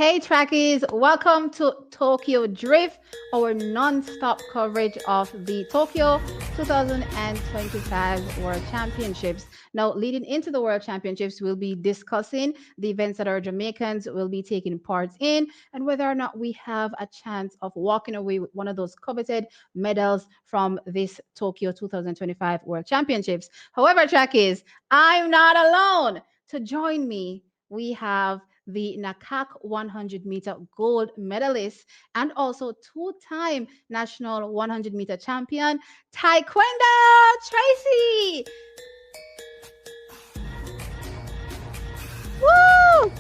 Hey Trakkies, welcome to Tokyo Drift, our non-stop coverage of the Tokyo 2025 World Championships. Now, leading into the World Championships, we'll be discussing the events that our Jamaicans will be taking part in and whether or not we have a chance of walking away with one of those coveted medals from this Tokyo 2025 World Championships. However, Trakkies, I'm not alone. To join me, we have the Nakak 100-meter gold medalist and also two-time national 100-meter champion, Tyquendo Tracey. Woo!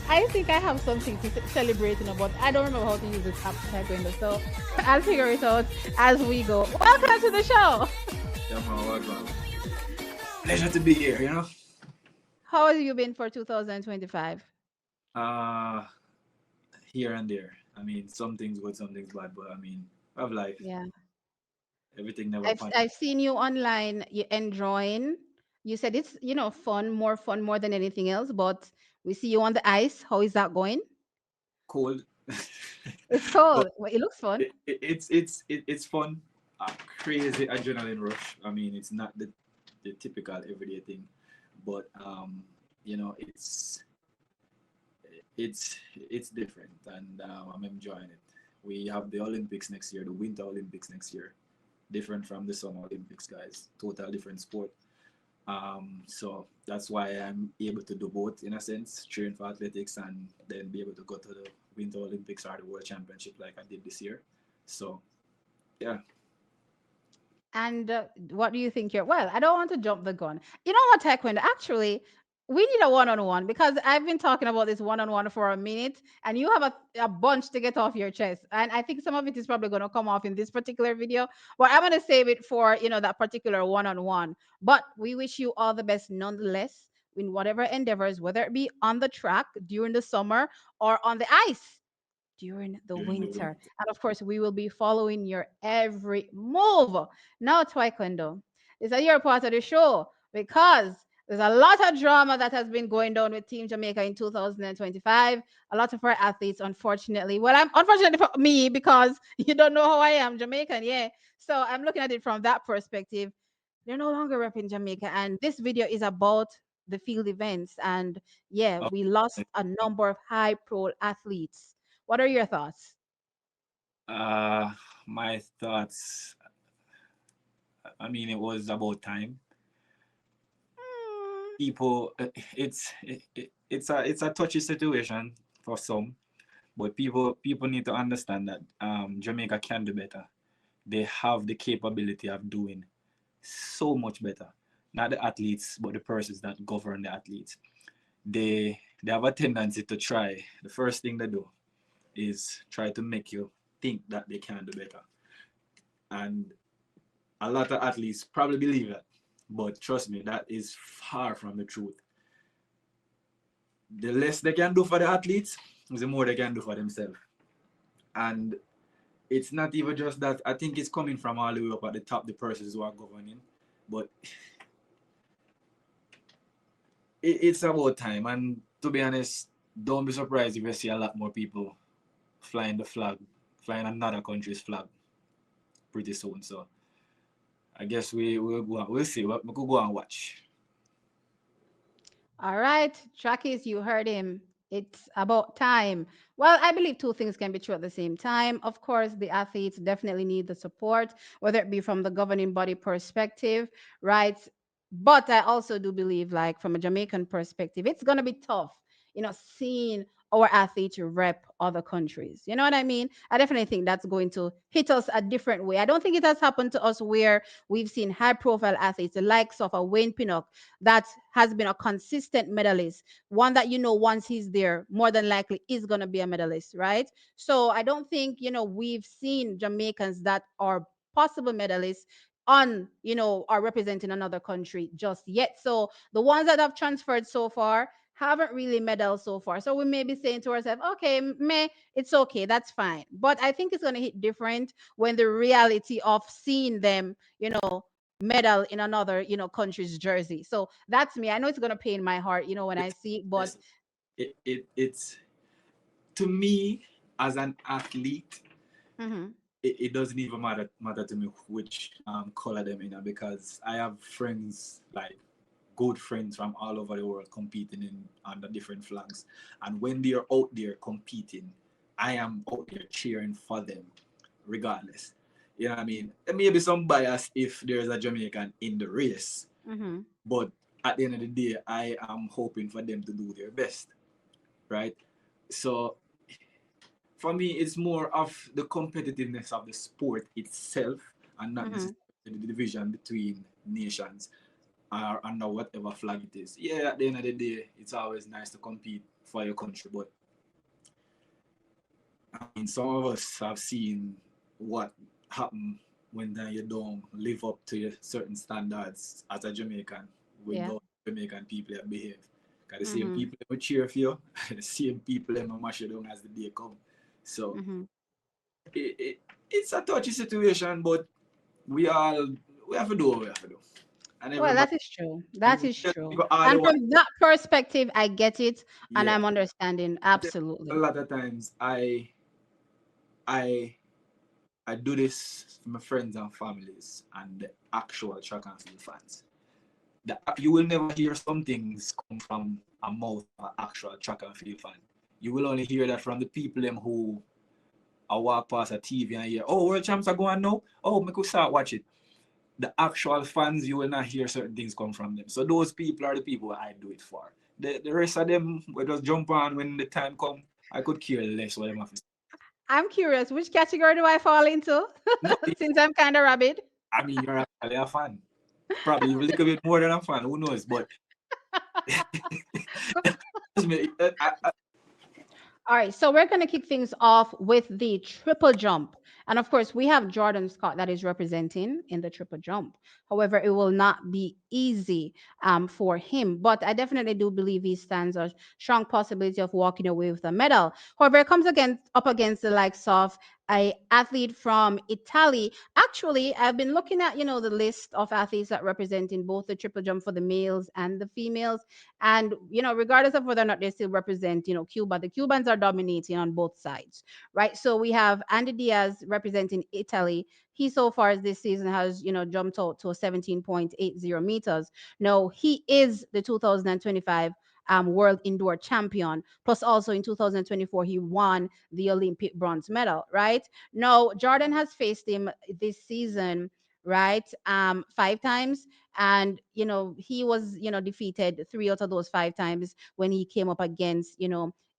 I think I have something to celebrate, but I don't remember how to use this app, Taekwondo, so I'll figure it out as we go. Welcome to the show. Yeah, man, welcome. Pleasure to be here. How have you been for 2025? Uh, Here and there. I mean, some things good, some things bad, but I mean, of life, Yeah. everything never I've fun. I've seen you online, you enjoying. You said it's, fun more than anything else, but we see you on the ice. How is that going? Cold, It's but cold. Well, it looks fun. it's fun. A crazy adrenaline rush. I mean, it's not the typical everyday thing, but it's different, and I'm enjoying it. We have the Olympics next year, the Winter Olympics next year, different from the Summer Olympics, guys. Total different sport. So that's why I'm able to do both in a sense, train for athletics and then be able to go to the Winter Olympics or the World Championship like I did this year. So yeah, And what do you think you're? Well, I don't want to jump the gun. You know what, Taekwondo? Actually, we need a one-on-one because I've been talking about this one-on-one for a minute, and you have a bunch to get off your chest. And I think some of it is probably going to come off in this particular video, but I'm going to save it for that particular one-on-one. But we wish you all the best, nonetheless, in whatever endeavors, whether it be on the track during the summer or on the ice during the during the winter. winter. And of course, we will be following your every move. Now, Taekwondo, is that you're part of the show because there's a lot of drama that has been going down with Team Jamaica in 2025. A lot of our athletes, unfortunately, well, I'm unfortunately for me because you don't know how I am, Jamaican, yeah. So I'm looking at it from that perspective. They're no longer repping Jamaica, and this video is about the field events. And yeah, Oh, we lost a number of high pro athletes. What are your thoughts? uh, my thoughts. I mean, it was about time. Hmm. People, it's a touchy situation for some, but people need to understand that Jamaica can do better. They have the capability of doing so much better. Not the athletes, but the persons that govern the athletes. They have a tendency to try. The first thing they do is try to make you think that they can do better. And a lot of athletes probably believe that. But trust me, that is far from the truth. The less they can do for the athletes, the more they can do for themselves. And it's not even just that. I think it's coming from all the way up at the top, the persons who are governing. But it's about time. And to be honest, don't be surprised if you see a lot more people flying the flag, flying another country's flag pretty soon. So I guess we'll see. We could go and watch. All right, Trakis, you heard him. It's about time. Well, I believe two things can be true at the same time. Of course, the athletes definitely need the support, whether it be from the governing body perspective, right? But I also do believe, like from a Jamaican perspective, it's gonna be tough, seeing our athletes rep other countries. You know what I mean? I definitely think that's going to hit us a different way. I don't think it has happened to us where we've seen high profile athletes, the likes of a Wayne Pinnock, that has been a consistent medalist, one that once he's there, more than likely is going to be a medalist, right? So I don't think we've seen Jamaicans that are possible medalists on are representing another country just yet. So the ones that have transferred so far haven't really medaled so far. So we may be saying to ourselves, okay, it's okay, that's fine. But I think it's going to hit different when the reality of seeing them, medal in another country's jersey. So that's me. I know it's going to pain my heart when I see it, but Listen, it To me, as an athlete, Mm-hmm. it doesn't even matter to me which color them in, because I have friends, like good friends from all over the world, competing in under different flags, and when they're out there competing, I am out there cheering for them, regardless. You know what I mean? There may be some bias if there's a Jamaican in the race, Mm-hmm. but at the end of the day, I am hoping for them to do their best, right? So for me, it's more of the competitiveness of the sport itself, and not Mm-hmm. necessarily the division between nations or under whatever flag it is. Yeah, at the end of the day, it's always nice to compete for your country, but I mean, some of us have seen what happened when you don't live up to your certain standards as a Jamaican with Yeah. those Jamaican people that behave. Because the same Mm-hmm. people that will cheer for you, the same people that will mash you down as the day come. So Mm-hmm. it's a touchy situation, but we all we have to do what we have to do. And Well, everybody, that is true. and That is true. people all the And while, from that perspective, I get it and yeah. I'm understanding. I think a Absolutely. lot of times I I do this for my friends and families and the actual track and field fans. You will never hear some things come from a mouth of an actual track and field fan. You will only hear that from the people them who I walk past a TV and hear, oh, world champs are going now. Oh, me could start watch it. The actual fans, you will not hear certain things come from them. So those people are the people I do it for. The rest of them will just jump on when the time come. I could care less what them have to say. I'm curious, which category do I fall into? No, Since I'm kind of rabid. I mean you're actually a fan. Probably a little bit more than a fan. Who knows? But All right, so we're going to kick things off with the triple jump. And of course, we have Jordan Scott that is representing in the triple jump. However, it will not be easy for him, but I definitely do believe he stands a strong possibility of walking away with a medal. However, it comes up against the likes of a athlete from Italy. Actually, I've been looking at, the list of athletes that represent in both the triple jump for the males and the females. And, regardless of whether or not they still represent, Cuba, the Cubans are dominating on both sides, right? So we have Andy Diaz representing Italy. He so far this season has, jumped out to 17.80 meters. No, he is the 2025 world indoor champion. Plus, also in 2024, he won the Olympic bronze medal, right? No, Jordan has faced him this season, right? Five times, and he was defeated three out of those five times when he came up against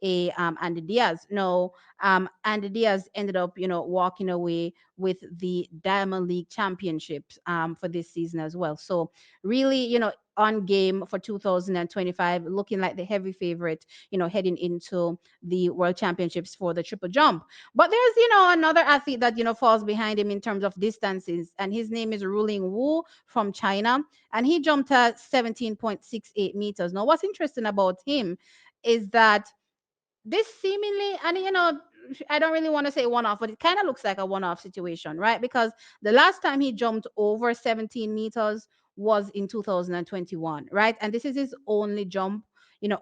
a Andy Diaz. No, Andy Diaz ended up walking away with the Diamond League championships for this season as well. So really, on game for 2025, looking like the heavy favorite, heading into the World Championships for the triple jump. But there's another athlete that falls behind him in terms of distances, and his name is Ruling Wu from China, and he jumped at 17.68 meters. Now, what's interesting about him is that this seemingly, and I don't really want to say one off, but it kind of looks like a one off situation, right? Because the last time he jumped over 17 meters was in 2021, right? And this is his only jump,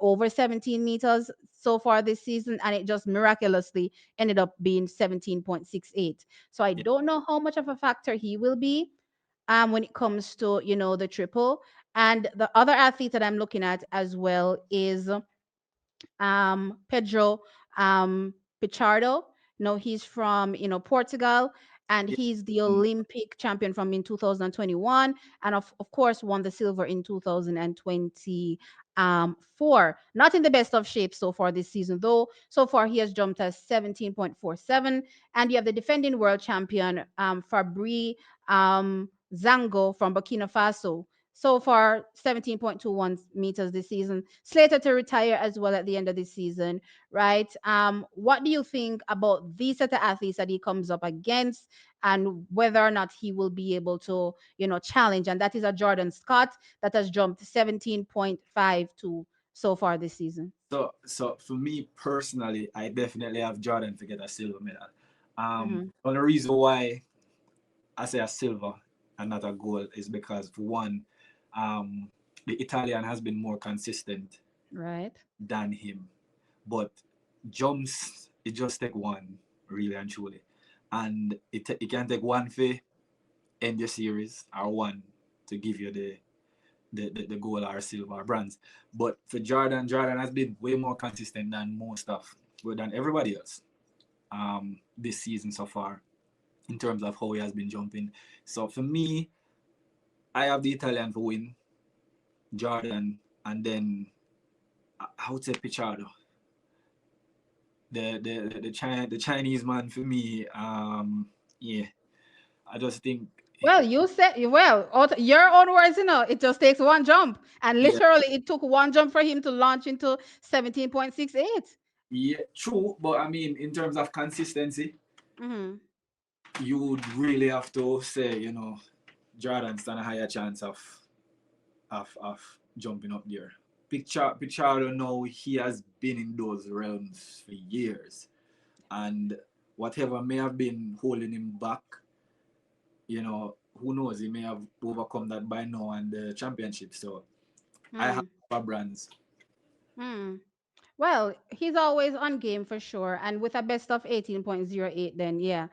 over 17 meters so far this season, and it just miraculously ended up being 17.68. So I yeah, don't know how much of a factor he will be when it comes to the triple. And the other athlete that I'm looking at as well is Pedro Pichardo. No, he's from Portugal, and yeah, he's the mm, Olympic champion from in 2021, and of course won the silver in 2020. Four, not in the best of shape so far this season, though. So far, he has jumped as 17.47, and you have the defending world champion, Fabri Zango from Burkina Faso. So far, 17.21 meters this season, slated to retire as well at the end of this season, right? What do you think about these set of athletes that he comes up against, and whether or not he will be able to, challenge? And that is a Jordan Scott that has jumped 17.52 so far this season. so for me personally, I definitely have Jordan to get a silver medal. Mm-hmm. The reason why I say a silver and not a gold is because, for one, the Italian has been more consistent Right. than him. But jumps, it just take one, really and truly. And it can take one for end your series or one to give you the gold or silver or bronze. But for Jordan, Jordan has been way more consistent than most of, well, than everybody else this season so far in terms of how he has been jumping. So for me, I have the Italian for win, Jordan, and then I would say Pichardo. The Chinese man for me, yeah, I just think, Well, you said well, your own words, it just takes one jump. And yeah, literally it took one jump for him to launch into 17.68. yeah, true. But I mean, in terms of consistency, Mm-hmm. you would really have to say, Jordan stand a higher chance of jumping up there. Pichardo now he has been in those realms for years, and whatever may have been holding him back, who knows? He may have overcome that by now and the championship. So I have Mm. a brands. Mm. Well, he's always on game for sure. And with a best of 18.08, then yeah,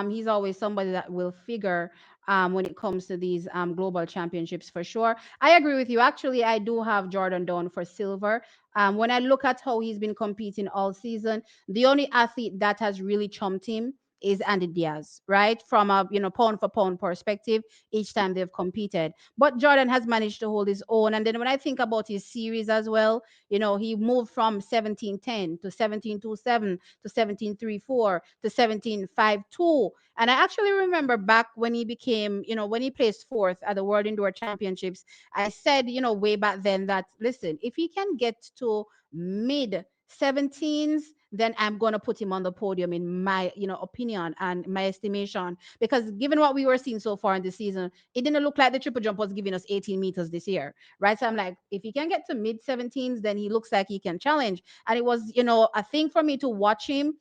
he's always somebody that will figure when it comes to these global championships for sure. I agree with you. Actually, I do have Jordan down for silver. When I look at how he's been competing all season, the only athlete that has really chumped him is Andy Diaz, right? From a pound for pound perspective, each time they've competed. But Jordan has managed to hold his own. And then when I think about his series as well, he moved from 17:10 to 17:27 to 17:34 to 17:52. And I actually remember back when he became, when he placed fourth at the World Indoor Championships, I said, way back then that, listen, if he can get to mid 17s, then I'm going to put him on the podium in my, opinion and my estimation. Because given what we were seeing so far in the season, it didn't look like the triple jump was giving us 18 meters this year, right? So I'm like, if he can get to mid 17s, then he looks like he can challenge. And it was, a thing for me to watch him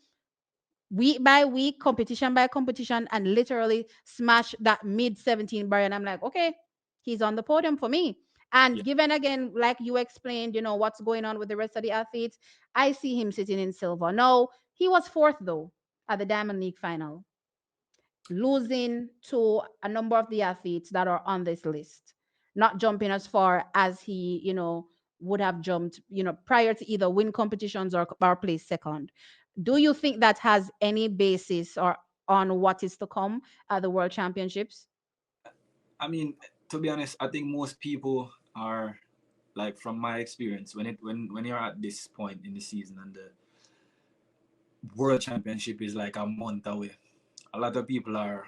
week by week, competition by competition, and literally smash that mid 17 bar. And I'm like, okay, he's on the podium for me. Yeah, And given again, like you explained, what's going on with the rest of the athletes, I see him sitting in silver. No, he was fourth though at the Diamond League final, losing to a number of the athletes that are on this list, not jumping as far as he, would have jumped, prior to either win competitions or place second. Do you think that has any basis or on what is to come at the World Championships? I mean, to be honest, I think most people are like from my experience when you're at this point in the season and the World Championship is like a month away. A lot of people are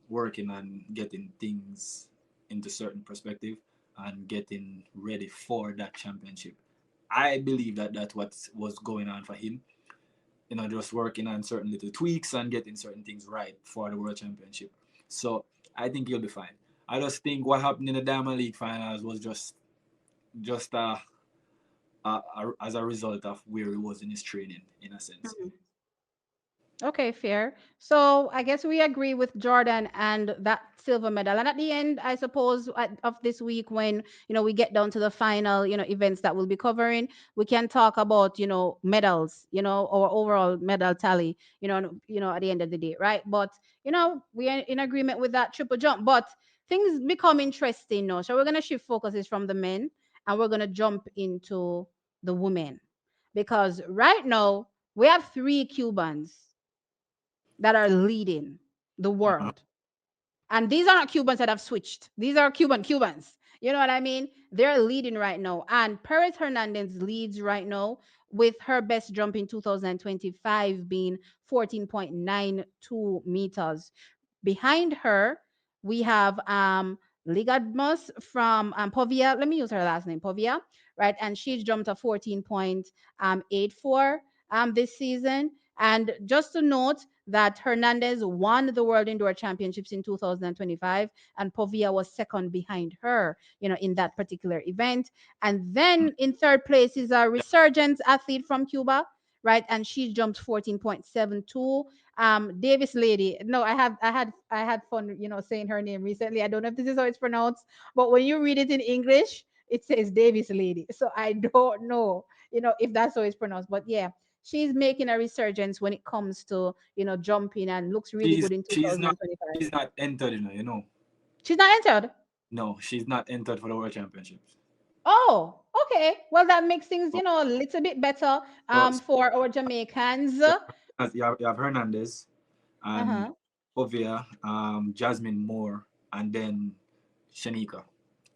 working on getting things into certain perspective and getting ready for that championship. I believe that that's what was going on for him. Just working on certain little tweaks and getting certain things right for the World Championship. So I think he'll be fine. I just think what happened in the Diamond League finals was just as a result of where he was in his training, in a sense. Okay, fair. So I guess we agree with Jordan and that silver medal. And at the end, I suppose of this week, when we get down to the final, events that we'll be covering, we can talk about medals, our overall medal tally, at the end of the day, right? But we are in agreement with that triple jump. But things become interesting now. So we're gonna shift focuses from the men and we're gonna jump into the women, because right now we have three Cubans that are leading the Uh-huh. world. And these are not Cubans that have switched. These are Cubans. You know what I mean? They're leading right now. And Perez Hernandez leads right now with her best jump in 2025 being 14.92 meters. Behind her, we have Ligadmus from Povia. Let me use her last name, Povia, right? And she's jumped to 14.84 this season. And just to note that Hernandez won the World Indoor Championships in 2025, and Povia was second behind her, in that particular event. And then in third place is a Yeah. resurgence athlete from Cuba, right? And she jumped 14.72. Davis lady. No, I had fun, saying her name recently. I don't know if this is how it's pronounced, but when you read it in English, it says Davis lady. So I don't know, if that's how it's pronounced. But yeah, she's making a resurgence when it comes to, jumping, and looks really She's good in she's not 2025. she's not entered, you know. She's not entered. No, she's not entered for the World Championships. Oh, okay. Well, that makes things, a little bit better So for our Jamaicans. you have Hernandez and Uh-huh. Ovia, Jasmine Moore, and then Shanika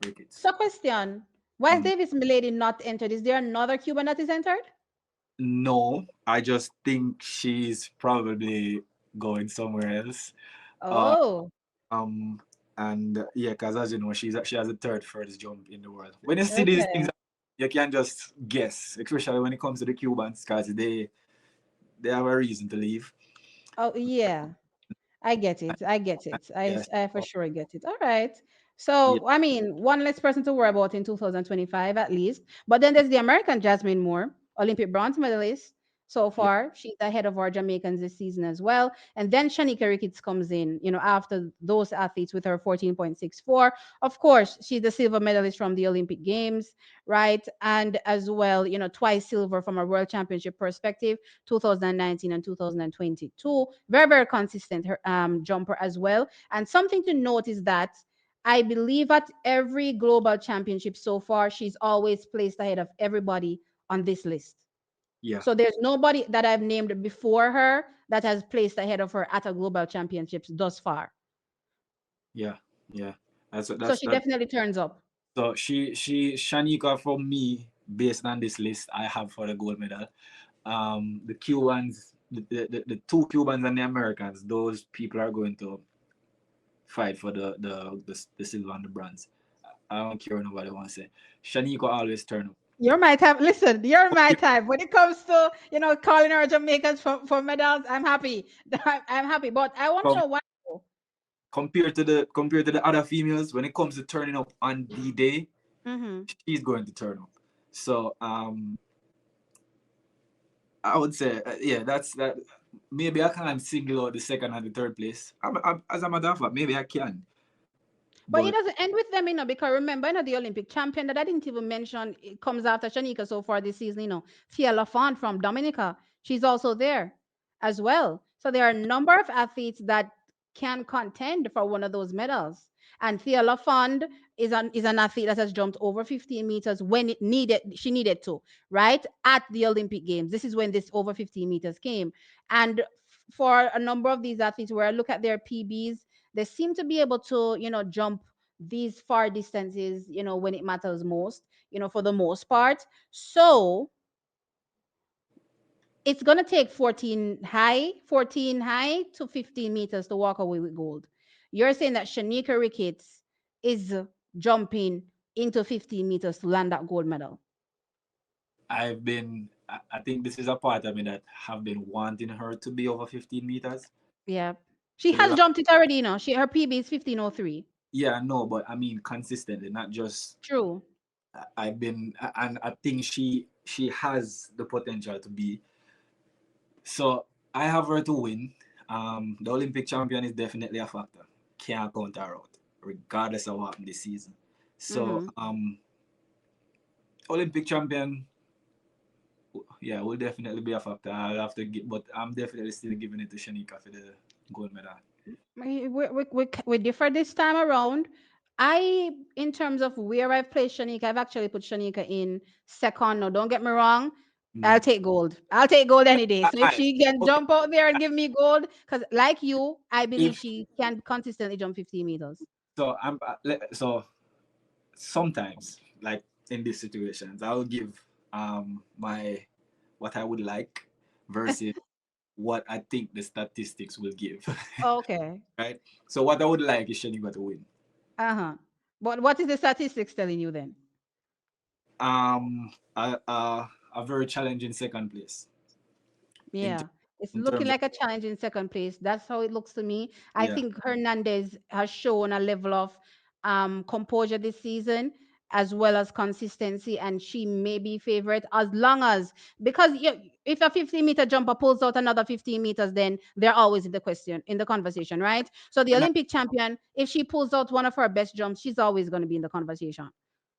Ricketts. So question, why is Mm. Davis Milady not entered? Is there another Cuban that is entered? No, I just think she's probably going somewhere else. Uh, Oh, um, and yeah, because as you know, she has the third furthest jump in the world. When you see these things, okay. you can just guess, especially when it comes to the Cubans, because they have a reason to leave. Oh, yeah. I get it. I get it. Yes. I for Oh, sure get it. All right. yeah. So, I mean, one less person to worry about in 2025 at least. But then there's the American Jasmine Moore, Olympic bronze medalist. So Yeah. far, she's ahead of our Jamaicans this season as well. And then Shanika Ricketts comes in, after those athletes with her 14.64. Of course, she's the silver medalist from the Olympic Games, right? And as well, twice silver from a world championship perspective, 2019 and 2022. Very, very consistent jumper as well. And something to note is that I believe at every global championship so far, she's always placed ahead of everybody on this list. Yeah. So there's nobody that I've named before her that has placed ahead of her at a global championships thus far. Yeah. Yeah. That's So that's she that. definitely turns up. So she Shanika for me, based on this list I have for the gold medal. The Cubans, the two Cubans and the Americans, those people are going to fight for the silver and the bronze. I don't care what nobody wants to say. Shanika always turn up. You're my type. Listen, you're my type. When it comes to, calling our Jamaicans for medals, I'm happy. I'm happy. But I want to Com- know why. compared to the other females, when it comes to turning up on the day, Mm-hmm. she's going to turn up. So I would say yeah, that's that. Maybe I can't single out the second and the third place. As a matter of fact, maybe I can, But it but doesn't end with them, because remember, the Olympic champion that I didn't even mention, it comes after Shanika so far this season, Thea Lafont from Dominica. She's also there as well. So there are a number of athletes that can contend for one of those medals. And Thea Lafond is an athlete that has jumped over 15 meters when she needed to, right? At the Olympic Games. This is when this over 15 meters came. And for a number of these athletes, where I look at their PBs, they seem to be able to, jump these far distances, when it matters most, for the most part. So it's going to take 14 high to 15 meters to walk away with gold. You're saying that Shanika Ricketts is jumping into 15 meters to land that gold medal. I think this is a part of me that have been wanting her to be over 15 meters Yeah. She for the has last. jumped it already, her PB is 1503. Yeah, no, but I mean consistently, not just. True. I've been, and I think she has the potential to be. So I have her to win. The Olympic champion is definitely a factor. Can't count her out, regardless of what happened this season. So Mm-hmm. Olympic champion, yeah, will definitely be a factor. I'll have to get, but I'm definitely still giving it to Shanika for the gold medal. We differ this time around. In terms of where I've placed Shanika, I've actually put Shanika in second. No, don't get me wrong. I'll Mm. take gold. I'll take gold any day. So if Alright, she can okay. jump out there and give me gold, because like you, I believe If she can consistently jump 50 meters. so, so sometimes, like in these situations, I'll give my what I would like versus what I think the statistics will give. Okay. Right? So what I would like is Shaniqua to win. Uh-huh. But what is the statistics telling you then? A very challenging second place in Yeah, it's in looking terms of. like a challenge in second place. That's how it looks to me. I Yeah. think Hernandez has shown a level of composure this season, as well as consistency, and she may be favorite as long as, because if a 15-meter jumper pulls out another 15 meters, then they're always in the conversation, right? So the Hernan- Olympic champion, if she pulls out one of her best jumps, she's always going to be in the conversation.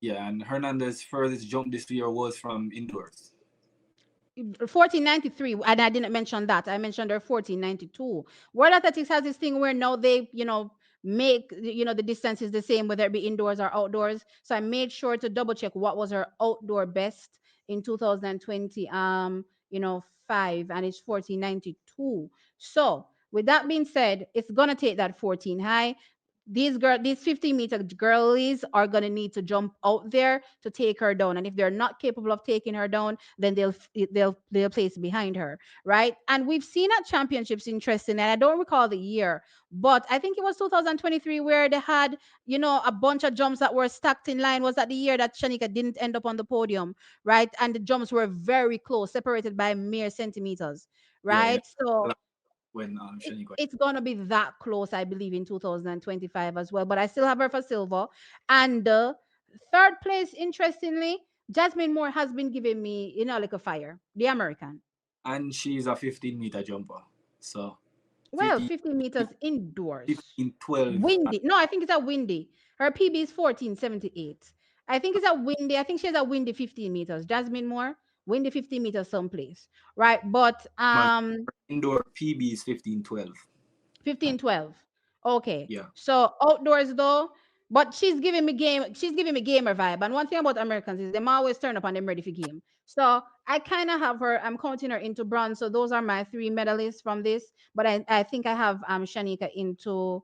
yeah, and Hernandez' furthest jump this year was from indoors. 1493, and I didn't mention that. I mentioned her 1492. World Athletics has this thing where now they, make, the distance is the same whether it be indoors or outdoors. So I made sure to double check what was her outdoor best in 2020, 5, and it's 1492. So with that being said, it's gonna take that 14 high. These 50-meter girlies are gonna need to jump out there to take her down, and if they're not capable of taking her down, then they'll place behind her, right? And we've seen at championships, interesting, and I don't recall the year, but I think it was 2023 where they had, a bunch of jumps that were stacked in line. Was that the year that Shanika didn't end up on the podium, right? And the jumps were very close, separated by mere centimeters, Yeah, yeah. right? So When Shanika. it's gonna be that close, I believe, in 2025 as well. But I still have her for silver. And third place, interestingly, Jasmine Moore has been giving me, like a fire. The American. And she's a 15-meter jumper. So Well, 15, 50 meters indoors. 15, 12. Windy. No, I think it's a windy. Her PB is 1478. I think it's a windy. I think she has a windy 15 meters. Jasmine Moore, windy 15 meters someplace. Right. But Man, indoor PB is 15-12. 1512. Okay. Yeah. So outdoors though, but she's giving me gamer vibe. And one thing about Americans is them always turn up and them ready for game. So I kind of have her, I'm counting her into bronze. So those are my three medalists from this. But I think I have Shanika into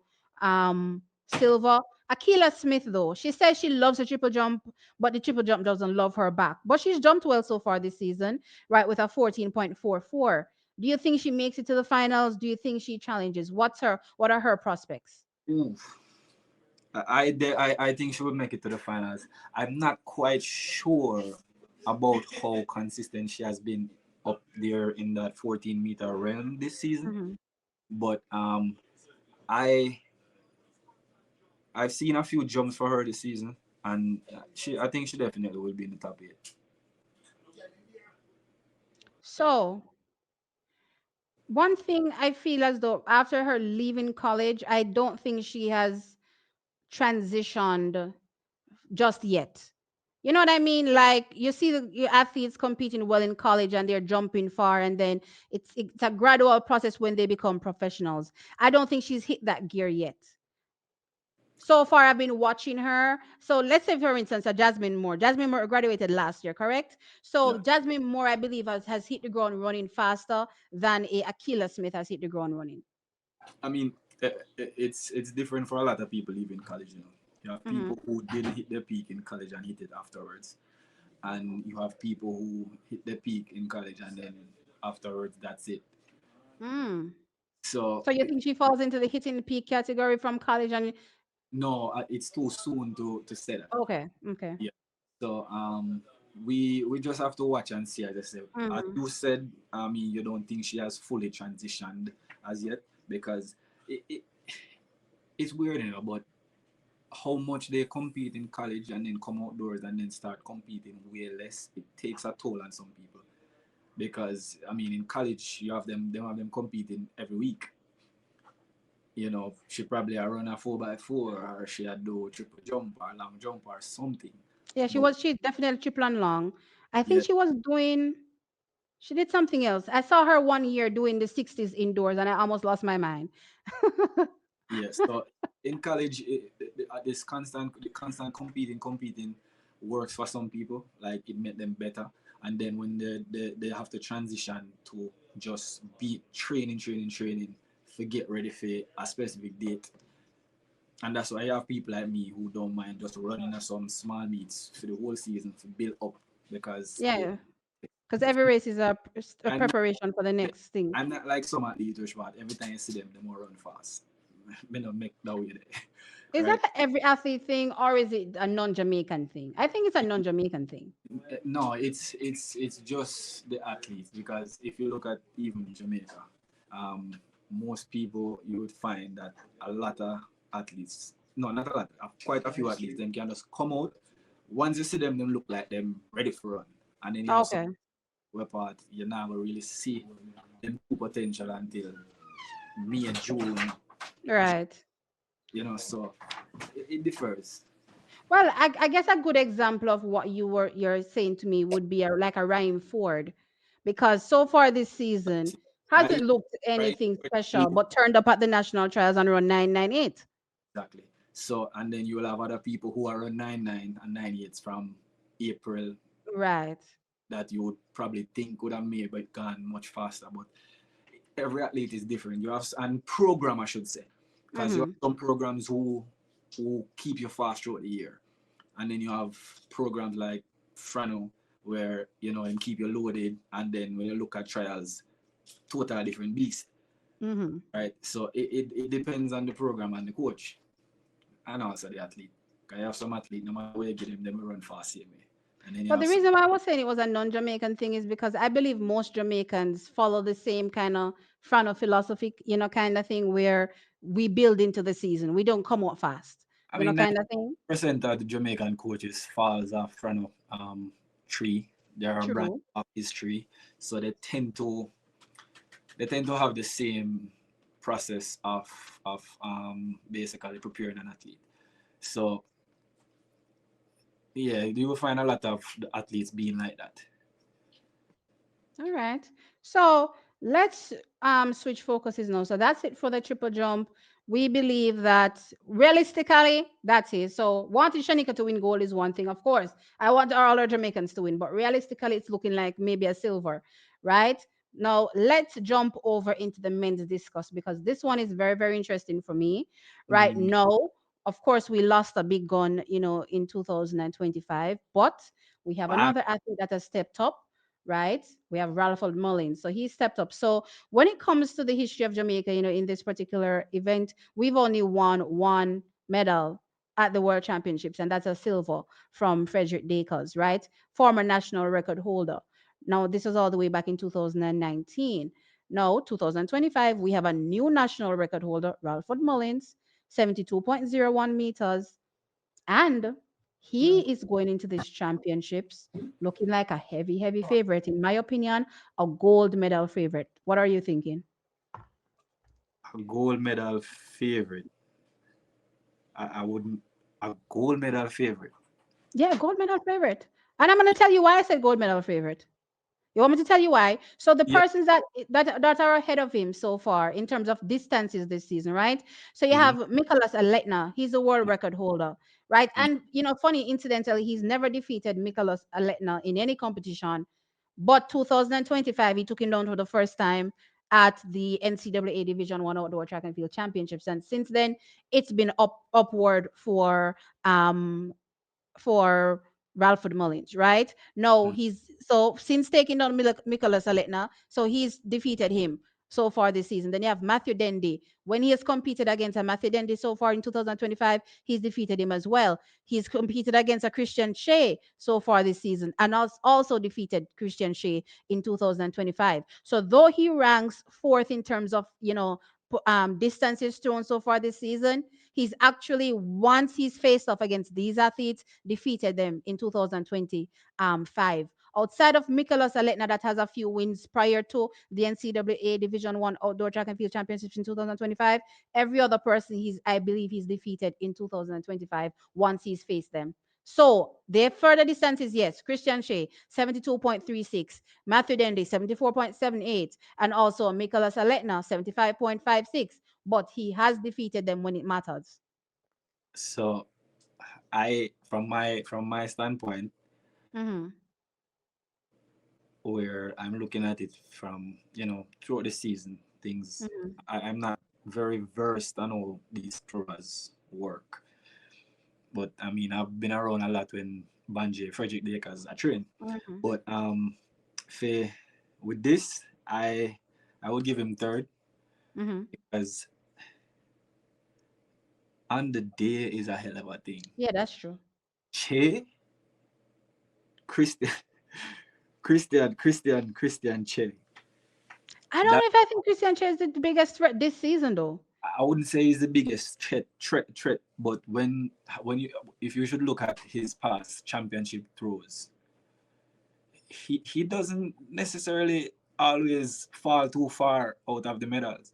silver. Akila Smith though, she says she loves the triple jump, but the triple jump doesn't love her back. But she's jumped well so far this season, right, with a 14.44. Do you think she makes it to the finals? Do you think she challenges? What are her prospects? Oof. I think she would make it to the finals. I'm not quite sure about how consistent she has been up there in that 14-meter realm this season. Mhm. But I I've seen a few jumps for her this season, and I think she definitely will be in the top eight. So, one thing I feel as though after her leaving college, I don't think she has transitioned just yet. You know what I mean? Like you see your athletes competing well in college and they're jumping far, and then it's a gradual process when they become professionals. I don't think she's hit that gear yet. So far I've been watching her. So let's say, for instance, a Jasmine Moore. Jasmine Moore graduated last year, correct? So Yeah. Jasmine Moore, I believe, has hit the ground running faster than a Akila Smith has hit the ground running. I mean, it's different for a lot of people leaving college. You have Hmm. people who didn't hit their peak in college and hit it afterwards, and you have people who hit their peak in college and then afterwards that's it. Mm. So So you think she falls into the hitting peak category from college? And no, it's too soon to say that. okay, okay. Yeah. So we just have to watch and see. As I said, as Hmm. you said, I mean, you don't think she has fully transitioned as yet because it it's weird, but how much they compete in college and then come outdoors and then start competing way less, it takes a toll on some people. Because I mean, in college you have them competing every week. She probably a run a 4x4 or she a do triple jump or long jump or something. Yeah, But she definitely triple and long. I think yeah, she did something else. I saw her one year doing the 60s indoors and I almost lost my mind. yes. So in college, this constant competing works for some people. Like it made them better, and then when they have to transition to just be training, forget ready for a specific date, and that's why I have people like me who don't mind just running at some small meets for the whole season to build up because Yeah, because every race is a I'm preparation for the next thing. I'm not like some athletes which what every time you see them, they more run fast. Me not make that way there. Is Right? that a every athlete thing or is it a non-Jamaican thing? I think it's a non-Jamaican thing. No, it's just the athletes because if you look at even Jamaica, most people you would find that a lot of athletes, no, not a lot, quite a few athletes, them can just come out. Once you see them look like them ready for run, and then you have some Okay, part you're not gonna really see them true potential until May and June, right. so it differs. Well, I guess a good example of what you're saying to me would be like a Ryan Ford. Because so far this season I hasn't looked right anything special, but turned up at the national trials and run 998. exactly. So and then you will have other people who are on 99 and 98s from April Right. that you would probably think would have made but gone much faster. But every athlete is different. You have and program I should say, because you have Mm-hmm. some programs who keep you fast throughout the year, and then you have programs like Frano where you know and keep you loaded, and then when you look at trials, totally different beast, Mm-hmm. right? So it depends on the program and the coach, and also the athlete. Because you have some athlete, no matter where you get them, they will run fast same way, and then you But have the some. reason why I was saying it was a non-Jamaican thing is because I believe most Jamaicans follow the same kind of front of philosophy, kind of thing where we build into the season. We don't come out fast, I mean, kind of thing. 90% of the Jamaican coaches falls off front of tree. They are a branch True. of his tree, so they tend to have the same process of basically preparing an athlete. So yeah, you will find a lot of the athletes being like that. All right. So let's switch focuses now. So that's it for the triple jump. We believe that realistically, that's it. So wanting Shanika to win gold is one thing, of course. I want all our Jamaicans to win, but realistically, it's looking like maybe a silver, right? Now let's jump over into the men's discus because this one is very, very interesting for me. Right Mm, now, of course, we lost a big gun, in 2025, but we have wow. another athlete that has stepped up, right? We have Ralph Mullins. So he stepped up. So when it comes to the history of Jamaica, in this particular event, we've only won one medal at the World Championships, and that's a silver from Frederick Dacres, right? Former national record holder. Now, this was all the way back in 2019. Now, 2025, we have a new national record holder, Ralph Mullins, 72.01 meters, and he is going into these championships looking like a heavy, heavy favorite. In my opinion, a gold medal favorite. What are you thinking? A gold medal favorite. I wouldn't a gold medal favorite. Yeah, gold medal favorite. And I'm going to tell you why I said gold medal favorite. You want me to tell you why? So the Yeah. persons that are ahead of him so far in terms of distances this season, right? So you Mm-hmm. have Nicholas Aletna. He's a world record holder, right? And funny incidentally, he's never defeated Nicholas Aletna in any competition. But 2025, he took him down for the first time at the NCAA Division One Outdoor Track and Field Championships, and since then it's been upward um for Ralph Mullins, right? No, he's so since taking on Mikolas Aletna, so he's defeated him so far this season. Then you have Matthew Dendy. When he has competed against a Matthew Dendy so far in 2025, he's defeated him as well. He's competed against a Christian Shea so far this season and also defeated Christian Shea in 2025. So though he ranks fourth in terms of, distances thrown so far this season, he's actually, once he's faced off against these athletes, defeated them in 2025. Outside of Mikolas Aletna, that has a few wins prior to the NCAA Division One Outdoor Track and Field Championships in 2025, every other person I believe he's defeated in 2025 once he's faced them. So their further distances, yes, Christian Shea, 72.36, Matthew Dendy, 74.78, and also Mikolas Aletna, 75.56. But he has defeated them when it matters. So I from my standpoint, Mm-hmm. where I'm looking at it from throughout the season, things Mm-hmm. I'm not very versed on all these throwers work, but I mean I've been around a lot when Banjay Frederick Dacres I train. Mm-hmm. But for with this, I would give him third Mm-hmm. because on the day is a hell of a thing. Yeah, that's true. Che Christian Christian Che. I don't That know if I think Christian Che is the biggest threat this season, though. I wouldn't say he's the biggest threat, but when you if you should look at his past championship throws, he doesn't necessarily always fall too far out of the medals.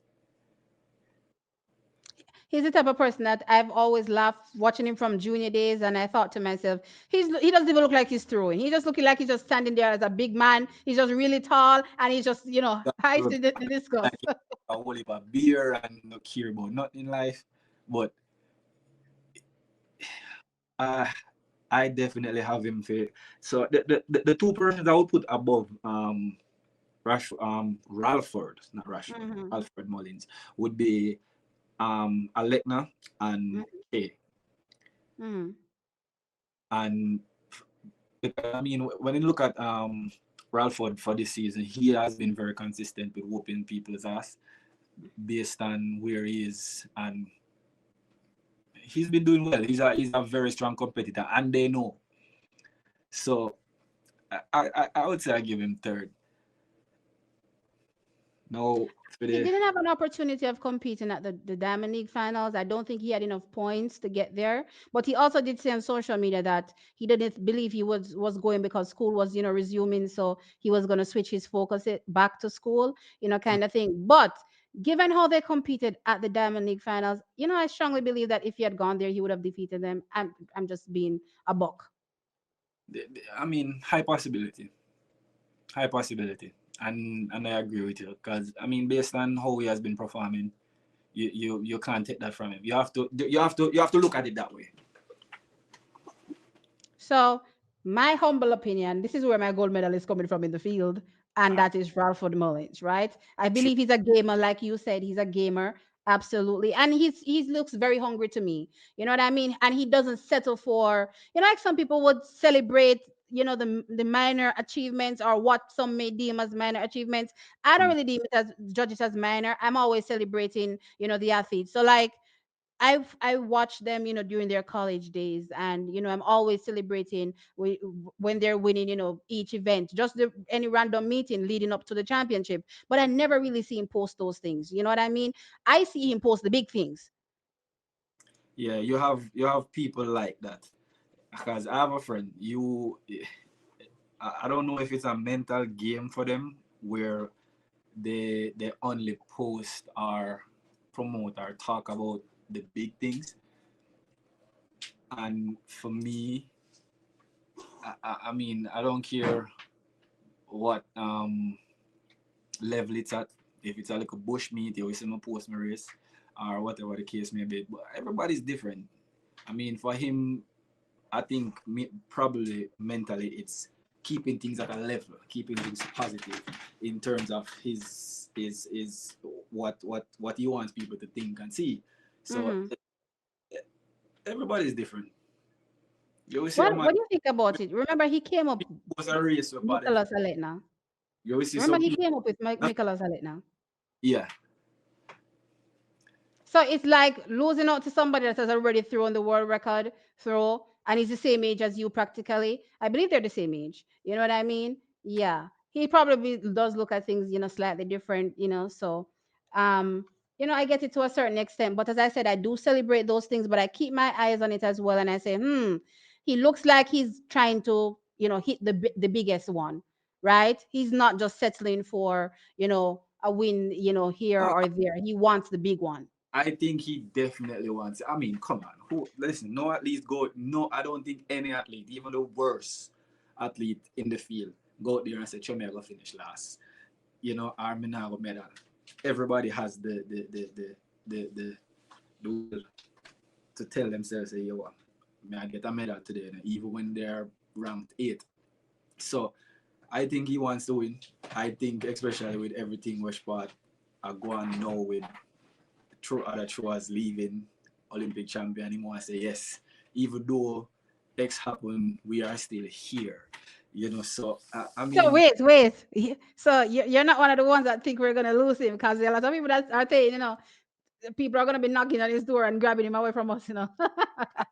He's the type of person that I've always laughed watching him from junior days, and I thought to myself, he doesn't even look like he's throwing. He's just looking like he's just standing there as a big man. He's just really tall, and he's just That high would to the discuss. like a whole heap of beer and no care about nothing in life. But uh, I definitely have him for. So the two persons I would put above Ralford, not Rashford, Hmm. Alfred Mullins would be Alekna and Kay. Hmm. And because I mean, when you look at Ralford for this season, he has been very consistent with whooping people's ass based on where he is, and he's been doing well. He's a very strong competitor, and they know. So I would say I give him third. No, for He the didn't have an opportunity of competing at the Diamond League finals. I don't think he had enough points to get there. But he also did say on social media that he didn't believe he was going because school was, resuming. So he was going to switch his focus back to school, kind of thing. But given how they competed at the Diamond League finals, I strongly believe that if he had gone there, he would have defeated them. I'm just being a buck. I mean, high possibility, and I agree with you because I mean, based on how he has been performing, you can't take that from him. You have to look at it that way. So, my humble opinion, this is where my gold medal is coming from in the field, and that is Ralford Mullins, right? I True. believe he's a gamer, like you said, he's a gamer, absolutely, and he looks very hungry to me. You know what I mean? And he doesn't settle for, like some people would celebrate. The minor achievements or what some may deem as minor achievements. I don't Mm. really deem it as judge it as minor. I'm always celebrating, the athletes. So like I watched them, during their college days, and I'm always celebrating when they're winning, each event, just any random meeting leading up to the championship. But I never really see him post those things. You know what I mean? I see him post the big things. Yeah, you have people like that. Because I have a friend. I don't know if it's a mental game for them where they only post or promote or talk about the big things. And for me, I mean, I don't care what level it's at. If it's a little bush meat, you will see me post my race or whatever the case may be. But everybody's different. I mean, for him, I think probably mentally it's keeping things at a level, keeping things positive in terms of his what he wants people to think and see. So Hmm. everybody's different. You will see a Well, man what do you think about it? Remember, he came up was a race with body Nicholas fat. Aletna. You will see Remember, some he people. came up with That, Nicholas Aletna. yeah, So it's like losing out to somebody that has already thrown the world record throw and he's the same age as you practically. I believe they're the same age. You know what I mean? Yeah. He probably does look at things, slightly different, so um, I get it to a certain extent. But as I said, I do celebrate those things, but I keep my eyes on it as well. And I say, he looks like he's trying to, hit the biggest one, right? He's not just settling for, a win, here no, or there. He wants the big one. I think he definitely wants it. I mean, come on, who listen? No athlete go. No, I don't think any athlete, even the worst athlete in the field, go out there and say, "Show me I go finish last." Or me now go medal. Everybody has the will to tell themselves, "Say, yo, may I get a medal today?" Even when they're ranked 8th. So I think he wants to win. I think especially with everything Westport are going now with through other throwers leaving Olympic champion, he want to say yes. Even though X happened, we are still here. So I So mean, wait. So you're not one of the ones that think we're gonna lose him because there are a lot of people that are saying, people are gonna be knocking on his door and grabbing him away from us.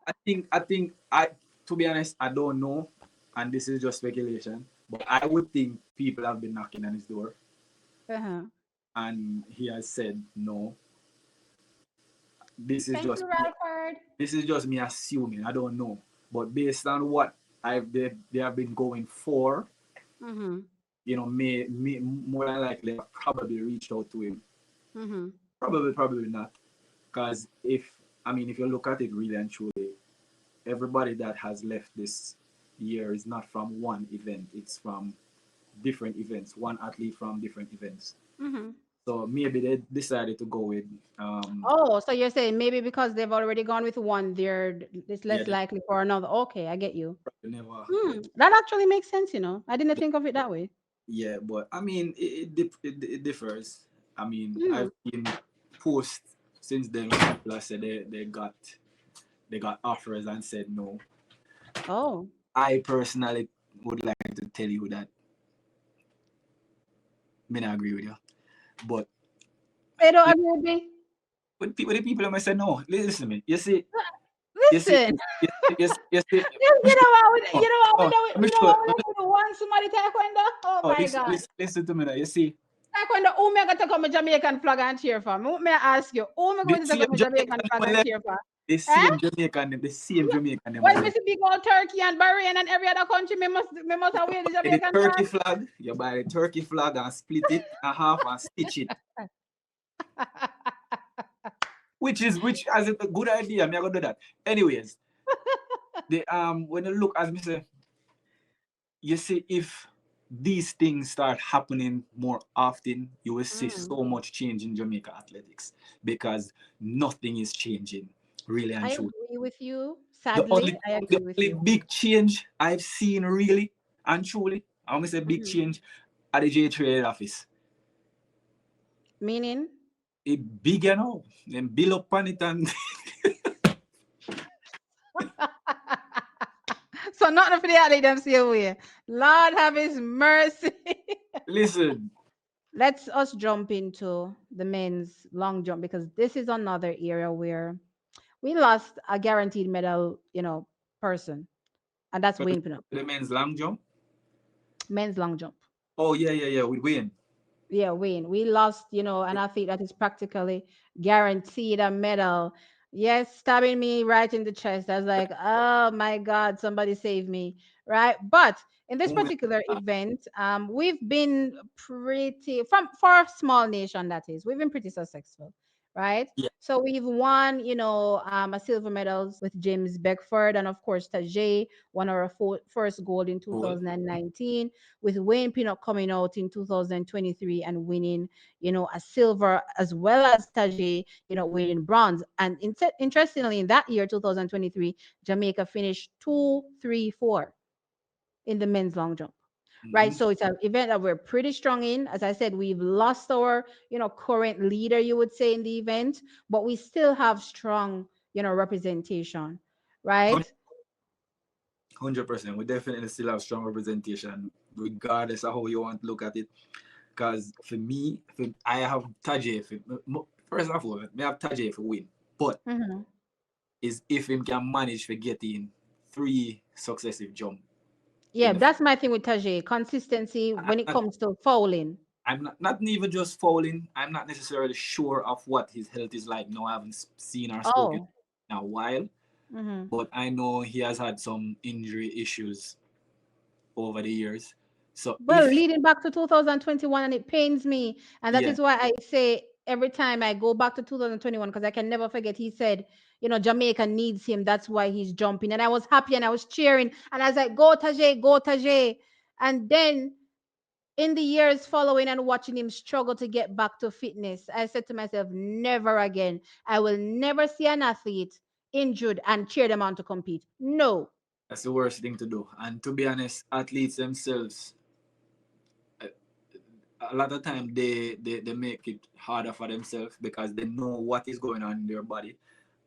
I to be honest, I don't know, and this is just speculation, but I would think people have been knocking on his door, Uh-huh. and he has said no. This is Thank just you, me. Ralford. This is just me assuming. I don't know, but based on what they have been going for, Mm-hmm. may more than likely have probably reached out to him. Mm-hmm. Probably not. Because if you look at it really and truly, everybody that has left this year is not from one event, it's from different events, one athlete from different events. Mm-hmm. So maybe they decided to go with, um, Oh, so you're saying maybe because they've already gone with one, it's yeah, less likely for another. Okay, I get you. probably never, Hmm, that actually makes sense, I didn't think of it that way. yeah, but it differs. Hmm. I've seen posts since then where people have said they got offers and said no. Oh, I personally would like to tell you that I not agree with you. But they don't agree with me. with the people that might say no, listen to me. You see, Listen, you see, you know what? no, no, let me You know show what? We do one somebody taekwondo. Oh oh, my God, listen to me now. You see, taekwondo. Who me going to take up my Jamaican flag and cheer for? May I ask you? Who me the going to take same up my Jamaican Jamaican flag them and left, cheer for? the Eh? same Jamaican them When me left. see big old Turkey and Bahrain and every other country, me must have wear the The Jamaican turkey flag. flag, you buy the turkey flag and split it in half and stitch it. Which as a good idea, me I gonna do that. Anyways, the when you look as me say, you see if these things start happening more often, you will see Mm. so much change in Jamaica athletics because nothing is changing, really and I truly. agree with you. The Sadly, only I the agree with only you. big change I've seen really and truly, I want to say big Mhm. change at the J Trade office. Meaning? It big you know, then build up on it and So nothing for the athlete them see away. Lord have his mercy. listen, Let's us jump into the men's long jump because this is another area where we lost a guaranteed medal, person, and that's Wayne Pinnock, the men's long jump. men's long jump. Oh yeah, we win. Yeah, Wayne. We lost, an athlete that is practically guaranteed a medal. Yes, stabbing me right in the chest. I was like, oh my God, somebody save me. Right. But in this particular event, we've been pretty from for a small nation, that is, we've been pretty successful. Right. Yeah, So we've won, a silver medals with James Beckford and of course Tajay won our first gold in cool. 2019 with Wayne Pinnock coming out in 2023 and winning, a silver as well as Tajay, winning bronze. And interestingly, in that year, 2023, Jamaica finished 2, 3, 4 in the men's long jump. Right. Mm-hmm. So it's an event that we're pretty strong in. As I said, we've lost our, current leader, you would say, in the event, but we still have strong, representation. Right. 100%. We definitely still have strong representation, regardless of how you want to look at it. Because for me, I have Tajay. First of all, I have Tajay for win. But Mhm. is if him can manage to get in 3 successive jump Yeah, in the. that's my thing with Tajay. Consistency I'm when it not, comes to fouling. not even just fouling. I'm not necessarily sure of what his health is like now. I haven't seen or spoken Oh. in a while, Hmm. but I know he has had some injury issues over the years. So Well, if leading back to 2021, and it pains me. And that yeah, is why I say every time I go back to 2021, because I can never forget, he said, Jamaica needs him. That's why he's jumping. And I was happy and I was cheering. And I was like, go Tajay, go Tajay. And then in the years following and watching him struggle to get back to fitness, I said to myself, never again. I will never see an athlete injured and cheer them on to compete. No. that's the worst thing to do. And to be honest, athletes themselves, uh, a lot of time they make it harder for themselves because they know what is going on in their body,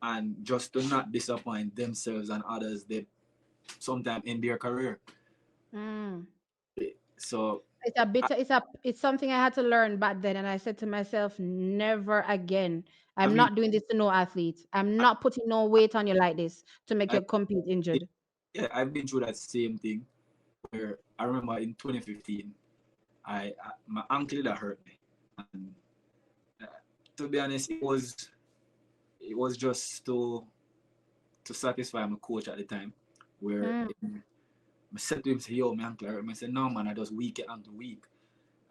and just to not disappoint themselves and others, they sometimes in their career. Mm. So It's something I had to learn back then. And I said to myself, never again. I I'm mean, not doing this to no athlete. I'm I, not putting no weight on you like this to make I you compete injured. yeah, I've been through that same thing where I remember in 2015, I my ankle that hurt me, and uh, to be honest, it was just to satisfy my coach at the time, where Mm. I said to him, say, yo, my ankle hurt me. I said, no, man, I just weak it ankle weak.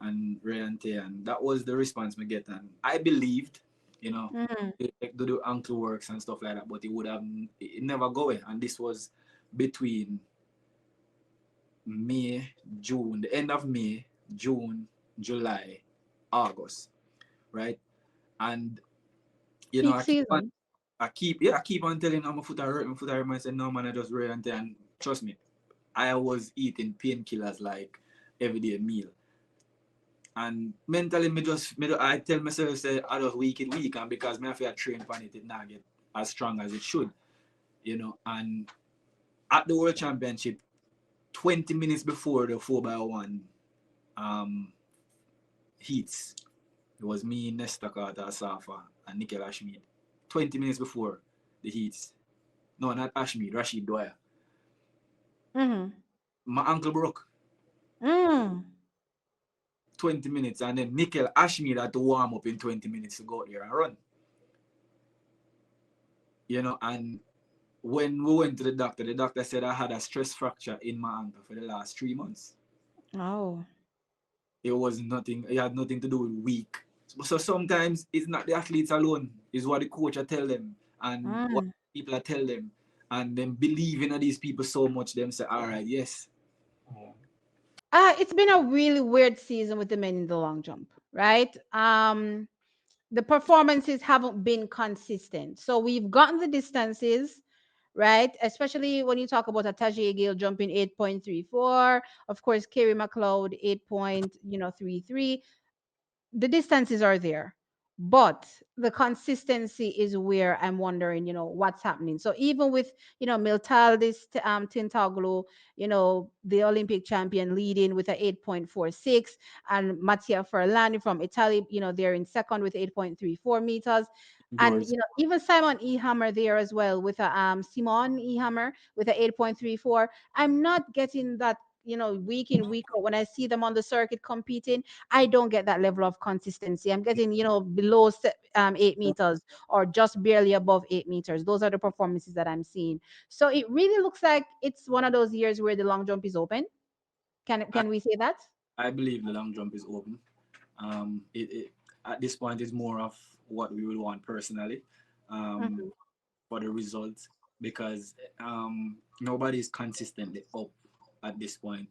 And Ray and Tay, and that was the response me get. And I believed, you know. Mm-hmm. They like, do the ankle works and stuff like that, but it would have it never going. And this was between May, June, the end of May, June, July, August, right? And you know, Peak season. I keep on telling him my foot hurt. I said, no man, I just read and trust me, I was eating painkillers like everyday meal. And mentally I tell myself say I just week it week and because me I feel train on it, it not get as strong as it should. You know, and at the World Championship, 20 minutes before the 4x1 um heats, it was me, Nesta Carter, Safa, and Nickel Ashmead. 20 minutes before the heats. No, not Ashmead, Rashid Dwyer. Mm-hmm. My ankle broke. Mm. 20 minutes, and then Nickel Ashmead had to warm up in 20 minutes to go out there and run. You know, and when we went to the doctor said I had a stress fracture in my ankle for the last 3 months. Oh. It was nothing, it had nothing to do with weak. So sometimes it's not the athletes alone, it's what the coach I tell them and what Mm. people I tell them. And then believing in these people so much, them say, all right, yes. It's been a really weird season with the men in the long jump, right? The performances haven't been consistent. So we've gotten the distances, right? Especially when you talk about a Tajay Gale jumping 8.34, of course, Kerry McLeod 8.33. The distances are there, but the consistency is where I'm wondering, what's happening. So even with, Miltal, this Tintaglu, the Olympic champion leading with a 8.46, and Mattia Ferlani from Italy, they're in second with 8.34 meters. And Doors. even Simon E. Hammer there as well with a Simon E. Hammer with a 8.34. I'm not getting that, week in, week out when I see them on the circuit competing. I don't get that level of consistency. I'm getting, below 8 meters or just barely above 8 meters. Those are the performances that I'm seeing. So it really looks like it's one of those years where the long jump is open. I, Can we say that? I believe the long jump is open. It at this point is more of what we would want personally um, Mhm. for the results because nobody is consistently up at this point.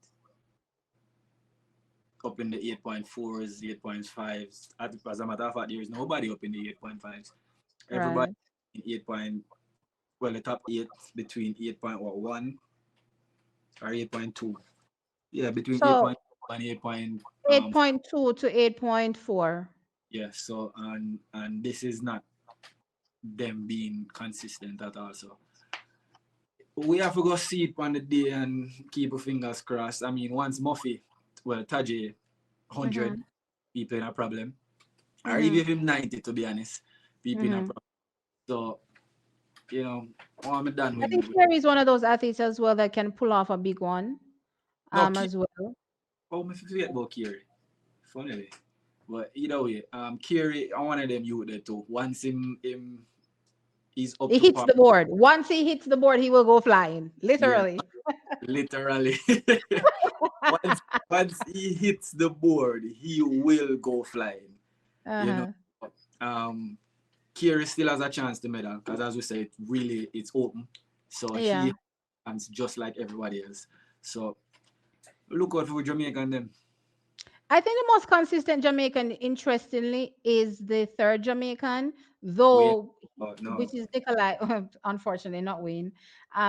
Up in the 8.4s, 8.5s. As a matter of fact, there is nobody up in the 8.5s. Everybody Right. in 8 point, well, the top 8 between 8.1 or 8.2. Yeah, between So 8.2 and 8 point, 8.2 to 8.4. yeah, so, and this is not them being consistent at all. So we have to go see it on the day and keep our fingers crossed. I mean, once Muffy, well, Taji, 100, Mm-hmm. people in a problem. Or Mm-hmm. even him 90, to be honest, people in a Mm-hmm. problem. So, you know, what I'm done I think with Kerry is one of those athletes as well that can pull off a big one, no, as well. oh, I forget about Kiri. Funnily. But either way, Kiri, I one of them you there too. Once him he's up He to hits par. the board. Once he hits the board, he will go flying, Yeah, literally. literally. once once he hits the board, he will go flying. You know. Uh-huh. Um Kiri still has a chance to medal because as we said, really it's open. So he Yeah. hands just like everybody else. So look out for Jamaica and them. I think the most consistent Jamaican, interestingly, is the third Jamaican, Wayne. though, Oh no. which is Nikolai, unfortunately, not Wayne,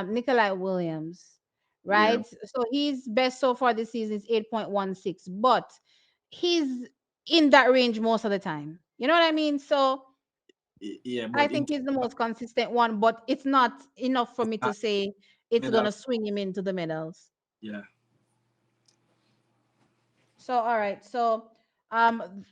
Nikolai Williams, Yeah. right? So his best so far this season is 8.16, but he's in that range most of the time. You know what I mean? So Yeah, I but in think he's the most consistent one, but it's not enough for me to uh, say it's going medal, to swing him into the medals. yeah. So, all right. So,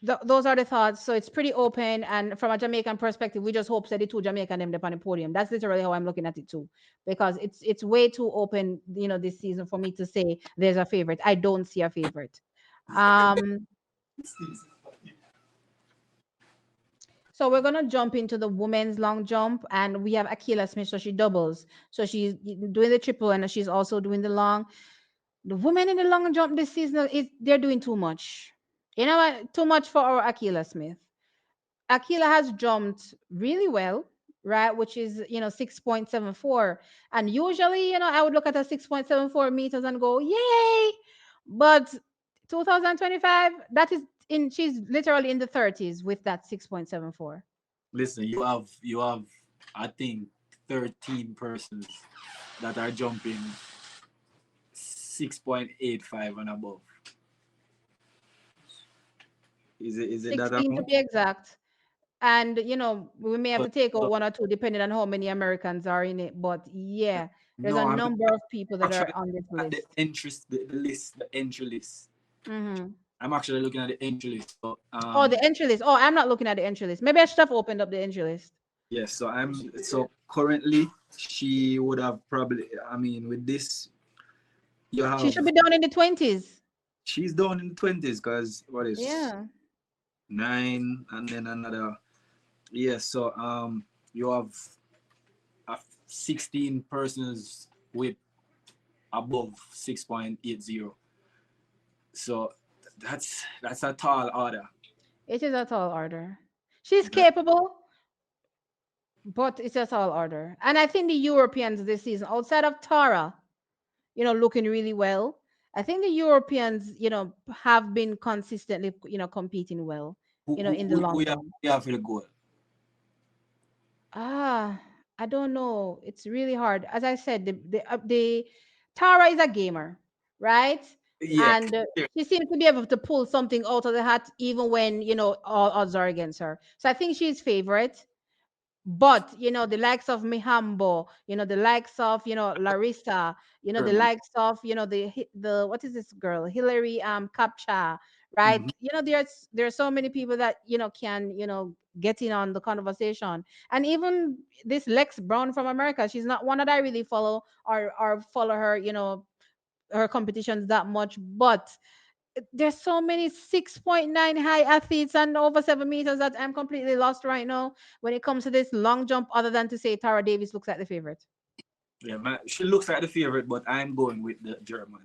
those are the thoughts. So it's pretty open, and from a Jamaican perspective, we just hope that the two Jamaican them up on the podium. That's literally how I'm looking at it too, because it's way too open, this season for me to say there's a favorite. I don't see a favorite. Um, so we're gonna jump into the women's long jump, and we have Akila Smith. So she doubles. So she's doing the triple, and she's also doing the long. The women in the long jump this season is they're doing too much. You know what? Too much for our Akila Smith. Akila has jumped really well, right? Which is, 6.74. And usually, I would look at a 6.74 meters and go, yay. But 2025, that is she's literally in the 30s with that 6.74. Listen, you have I think 13 persons that are jumping 6.85 and above. Is it that 16 to amount? be exact. And, we may have So, to take out so one or two depending on how many Americans are in it. But yeah, there's a no, number of people that are actually on this at the list. entry, the list, the entry list. Hmm. I'm actually looking at the entry list. So Oh, the entry list. Oh, I'm not looking at the entry list. Maybe I should have opened up the entry list. yes, so currently she would have probably, I mean, with this you She should have, be down in the 20s. she's down in the 20s because what is Yeah. nine and then another, yes, so you have 16 persons with above 6.80. So that's a tall order. It is a tall order. She's That, capable, but it's a tall order. And I think the Europeans this season, outside of Tara, looking really well, I think the Europeans, have been consistently, competing well, in the long we have, jump. we have for the goal. Ah, I don't know. It's really hard. As I said, the Tara is a gamer, right? Yeah, And she seems to be able to pull something out of the hat even when, all odds are against her. So I think she's favorite. But the likes of Mihambo, the likes of Larissa, the German. likes of the what is this girl, Hillary Capcha, right? Mhm. There's so many people that can get in on the conversation. And even this Lex Brown from America, she's not one that I really follow or follow her, her competitions that much. But there's so many 6.9 high athletes and over 7 meters that I'm completely lost right now when it comes to this long jump, other than to say Tara Davis looks like the favorite. Yeah, she looks like the favorite, but I'm going with the German.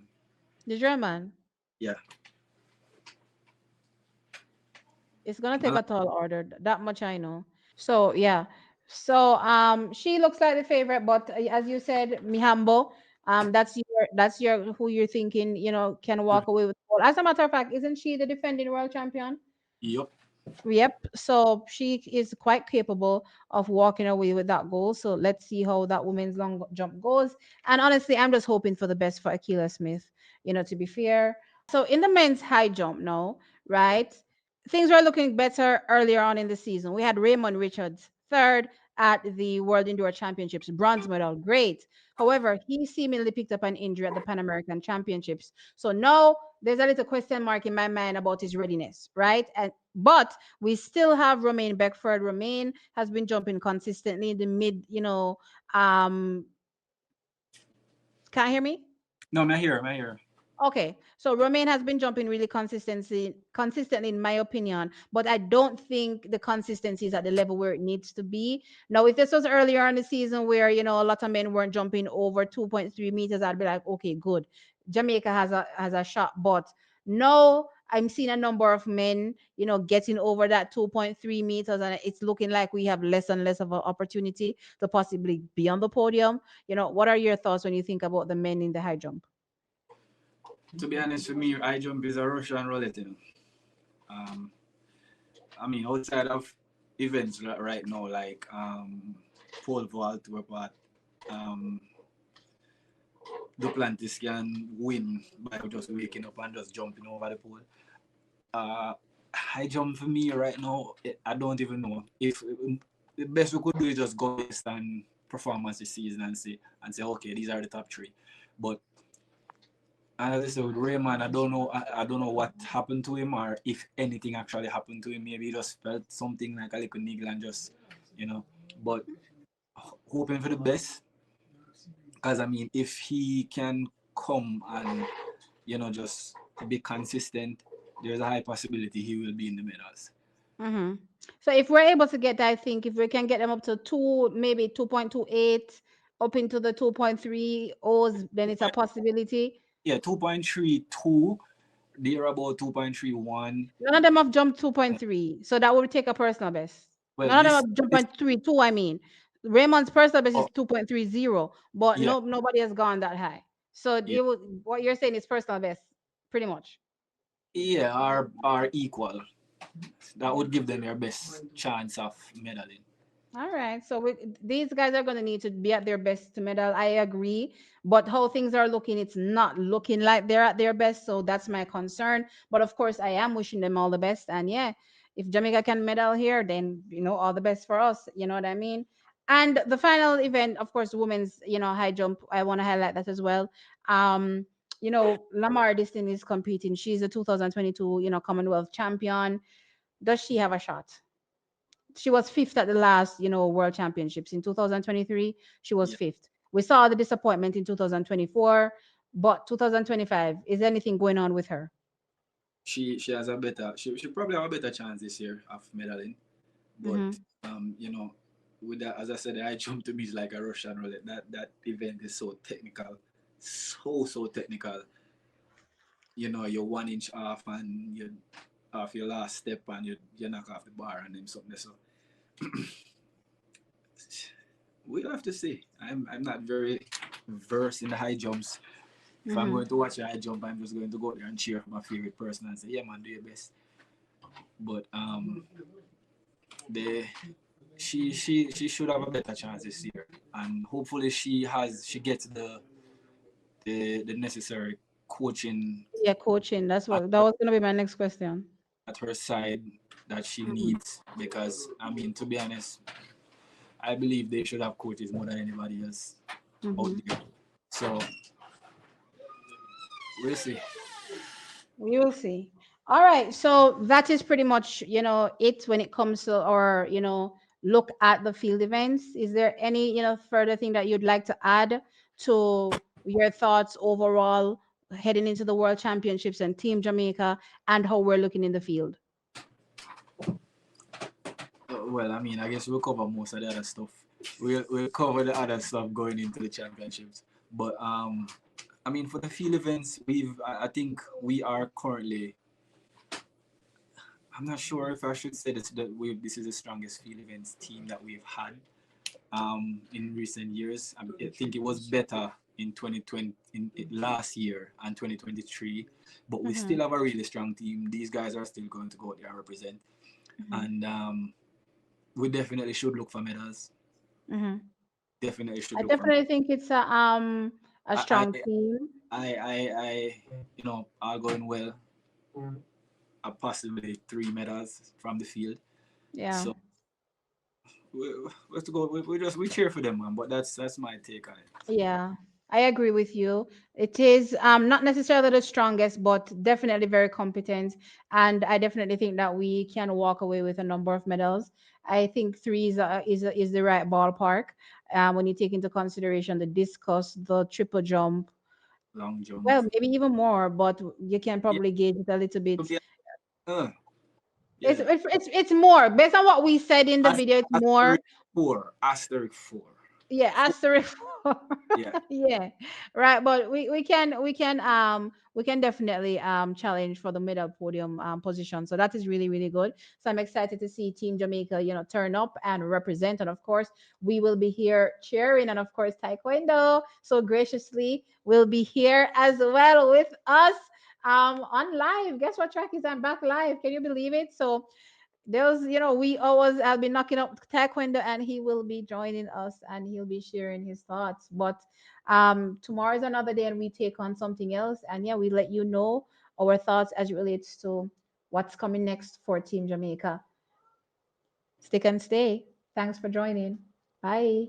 The German, Yeah, it's gonna I take like, a tall order. That much I know. So yeah. So she looks like the favorite, but as you said, Mihambo, that's your who you're thinking, can walk away with gold. As a matter of fact, isn't she the defending world champion? yep. Yep. So she is quite capable of walking away with that goal. So let's see how that women's long jump goes. And honestly, I'm just hoping for the best for Akila Smith, to be fair. So in the men's high jump now, right? Things were looking better earlier on in the season. We had Raymond Richards third at the World Indoor Championships, bronze medal, great. However, he seemingly picked up an injury at the Pan American Championships. So now there's a little question mark in my mind about his readiness, right? And but we still have Romain Beckford. Romain has been jumping consistently in the mid, can't hear me? No, I'm not here. I'm not here. Okay, so Romain has been jumping really consistently, in my opinion, but I don't think the consistency is at the level where it needs to be. Now, if this was earlier in the season where a lot of men weren't jumping over 2.3 meters, I'd be like, okay, good. Jamaica has a shot, but no, I'm seeing a number of men, getting over that 2.3 meters, and it's looking like we have less and less of an opportunity to possibly be on the podium. What are your thoughts when you think about the men in the high jump? To be honest, for me, high jump is a Russian roulette. Um, I mean, outside of events right now, like pole vault, what um, Duplantis can win by just waking up and just jumping over the pole. Uh, high jump for me right now, I don't even know if the best we could do is just go based on performance this season and say okay, these are the top three. But as I said with Raymond, I don't know what happened to him or if anything actually happened to him. Maybe he just felt something like a little niggle and just you know. But hoping for the best, because I mean, if he can come and just be consistent, there's a high possibility he will be in the medals. Hmm. So if we're able to get, I think if we can get them up to two, maybe 2.28, up into the 2.3 O's, then it's a possibility. Yeah, 2.32. they're about 2.31. None of them have jumped 2.3. So that would take a personal best. Well, None of them this have jumped this 0.32, I mean. Raymond's personal best oh is 2.30, but yeah, nobody has gone that high. So yeah, what you're saying is personal best, pretty much. yeah, are equal. That would give them their best chance of medaling. All right. So these guys are going to need to be at their best to medal. I agree. But how things are looking, it's not looking like they're at their best. So that's my concern. But of course, I am wishing them all the best. And yeah, if Jamaica can medal here, then, all the best for us. You know what I mean? And the final event, of course, women's, high jump. I want to highlight that as well. Um, Lamar Distin is competing. She's a 2022, Commonwealth champion. Does she have a shot? She was fifth at the last, World Championships in 2023. She was Yeah, fifth. We saw the disappointment in 2024, but 2025, is anything going on with her? she has a better she probably have a better chance this year of medaling. But Hmm. you know, with that, as I said, I jump to me is like a Russian roulette. That event is so technical, so technical. You know, you're 1 inch off and you off your last step and you knock off the bar and then something. So we'll have to see. I'm not very versed in the high jumps. If I'm Hmm. going to watch a high jump, I'm just going to go there and cheer for my favorite person and say, "Yeah, man, do your best." But the she should have a better chance this year, and hopefully she gets the necessary coaching Yeah, coaching. That's at what that was going to be my next question. her side that she Hmm. needs, because I mean, to be honest, I believe they should have coaches more than anybody else out Hmm. there. So we'll see. We will see. All right. So that is pretty much, it when it comes to our, look at the field events. Is there any, further thing that you'd like to add to your thoughts overall heading into the World Championships and Team Jamaica and how we're looking in the field? Well, I mean, I guess we'll cover most of the other stuff. We'll cover the other stuff going into the championships. But I mean, for the field events, I think we are currently. I'm not sure if I should say this is the strongest field events team that we've had in recent years. I think it was better in 2020 in last year and 2023, but we Mm-hmm. still have a really strong team. These guys are still going to go out there and represent, Mm-hmm. and we definitely should look for medals. Mm-hmm. Definitely should I look for. definitely think it's a I strong team. all going well. Possibly 3 medals from the field. Yeah. So we, let's go. We cheer for them, man. But that's my take on it. Yeah, I agree with you. It is not necessarily the strongest, but definitely very competent. And I definitely think that we can walk away with a number of medals. I think three is the right ballpark when you take into consideration the discus, the triple jump. Long jump. Well, maybe even more, but you can Yeah, probably gauge it a little to bit. be uh, It's yeah. it's it's more based on what we said in the As, video. It's more. asterisk 4. Asterisk 4. Yeah, 4. asterisk four. Yeah. Yeah, right. But we can definitely challenge for the middle podium position. So that is really really good. So I'm excited to see Team Jamaica, turn up and represent. And of course, we will be here cheering. And of course, Taekwondo so graciously will be here as well with us on live. Guess what, Trackies? I'm back live. Can you believe it? So those, we always I'll be knocking up Taekwondo and he will be joining us and he'll be sharing his thoughts. But tomorrow is another day and we take on something else. And yeah, we let you know our thoughts as it relates to what's coming next for Team Jamaica. Stick and stay. Thanks for joining. Bye.